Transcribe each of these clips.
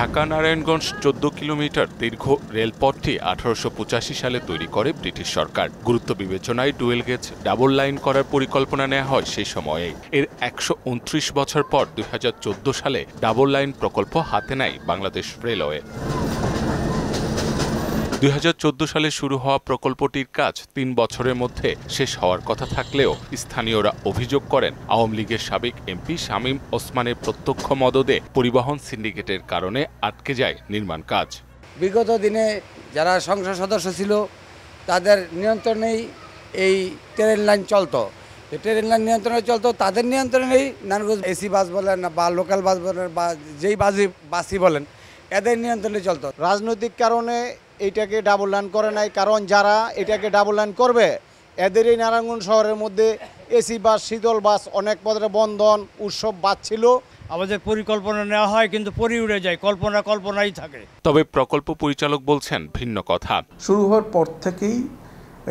Dhaka Narayanganj ১৪ kilometre দীর্ঘ রেলপথটি ১৮৮৫ সালে তৈরি করে ব্রিটিশ সরকার। গুরুত্ব বিবেচনায় ডুয়েল গেজ ডাবল লাইন করার পরিকল্পনা নেওয়া হয় সেই সময়ে। এর ১২৯ বছর পর ২০১৪ সালে ডাবল লাইন প্রকল্প হাতে নেয় বাংলাদেশ রেলওয়ে। ২০১৪ সালে শুরু হওয়া প্রকল্পটির কাজ ৩ বছরের মধ্যে শেষ হওয়ার কথা থাকলেও স্থানীয়রা অভিযোগ করেন আওয়ামী লীগের সাবেক এমপি শামীম ওসমানের প্রত্যক্ষ মদদে পরিবহন সিন্ডিকেটের কারণে আটকে যায় নির্মাণ কাজ। বিগত দিনে যারা সংসদ সদস্য ছিল তাদের নিয়ন্ত্রণেই এই ট্রেন লাইন চলতো। ট্রেন লাইন নিয়ন্ত্রণে চলতো, তাদের নিয়ন্ত্রণেই নারায়ণগঞ্জ এসি বাস বলেন বা লোকাল বাস বলেন বা যেই বাসই বলেন এদের নিয়ন্ত্রণে চলতো। রাজনৈতিক কারণে এইটাকে ডাবল লাইন করে নাই, কারণ যারা এটাকে ডাবল লাইন করবে এদের এই নারায়ণগঞ্জ শহরের মধ্যে এসি বাস, শীতল বাস, অনেক পদের বন্ধন উৎসব বাস ছিল। আমাদের পরিকল্পনা নেওয়া হয় কিন্তু পরি উড়ে যায়, কল্পনাই থাকে। তবে প্রকল্প পরিচালক বলছেন ভিন্ন কথা। শুরু হওয়ার পর থেকেই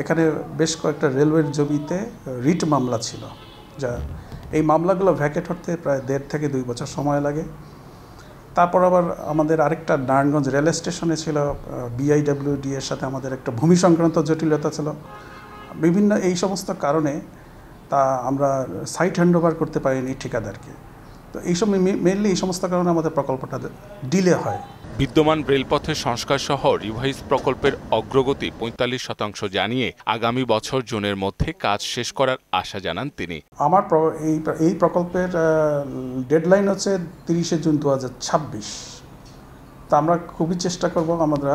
এখানে বেশ কয়েকটা রেলওয়ের জমিতে রিট মামলা ছিল, যা এই মামলাগুলো ভ্যাকেট হতে প্রায় ১.৫ থেকে ২ বছর সময় লাগে। তারপর আবার আমাদের আরেকটা নারায়ণগঞ্জ রেল স্টেশনে ছিল বিআইডব্লিউডি এর সাথে আমাদের একটা ভূমি সংক্রান্ত জটিলতা ছিল। বিভিন্ন এই সমস্ত কারণে তা আমরা সাইট হ্যান্ডওভার করতে পারিনি ঠিকাদারকে। তো এইসব মেনলি এই সমস্ত কারণে আমাদের প্রকল্পটা ডিলে হয়। বিদ্যমান রেলপথের সংস্কার সহ রিভাইজ প্রকল্পের অগ্রগতি ৪৫% জানিয়ে আগামী বছর জুনের মধ্যে কাজ শেষ করার আশা জানান তিনি। আমার এই প্রকল্পের ডেডলাইন হচ্ছে ৩০শে জুন ২০২৬। তা আমরা খুবই চেষ্টা করব, আমরা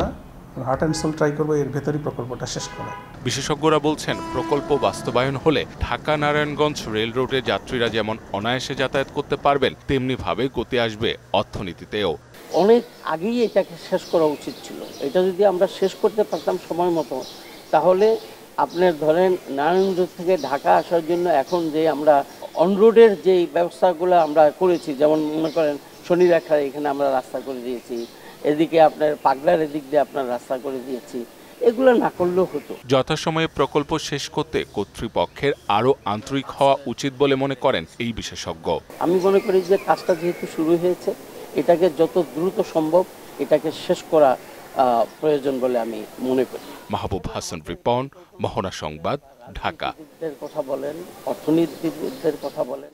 হার্ট অ্যান্ড সোল ট্রাই করবো এর ভেতরই প্রকল্পটা শেষ করা। বিশেষজ্ঞরা বলছেন প্রকল্প বাস্তবায়ন হলে ঢাকা নারায়ণগঞ্জ রেল রুটে যাত্রীরা যেমন অনায়াসে যাতায়াত করতে পারবেন, তেমনিভাবে গতি আসবে অর্থনীতিতেও। অনেক আগেই এটাকে শেষ করা উচিত ছিল। এটা যদি আমরা শেষ করতে পারতাম সময় মতো, তাহলে আপনার ধরেন নারায়ণগঞ্জ থেকে ঢাকা আসার জন্য এখন যে আমরা অনরোডের যেই ব্যবস্থাগুলো আমরা করেছি, যেমন মনে করেন শনিরেখার এখানে আমরা রাস্তা করে দিয়েছি, এদিকে আপনার পাগলার এদিক দিয়ে আপনার রাস্তা করে দিয়েছি, এগুলো না করলেও হতো। যথাসময়ে প্রকল্প শেষ করতে কর্তৃপক্ষের আরও আন্তরিক হওয়া উচিত বলে মনে করেন এই বিশেষজ্ঞ। আমি মনে করি যে কাজটা যেহেতু শুরু হয়েছে, এটাকে যত দ্রুত সম্ভব এটাকে শেষ করা প্রয়োজন বলে আমি মনে করি। মাহবুব হাসান রিপন, মোহনা সংবাদ, ঢাকা। কথা বলেন, অর্থনীতিবিদদের কথা বলেন।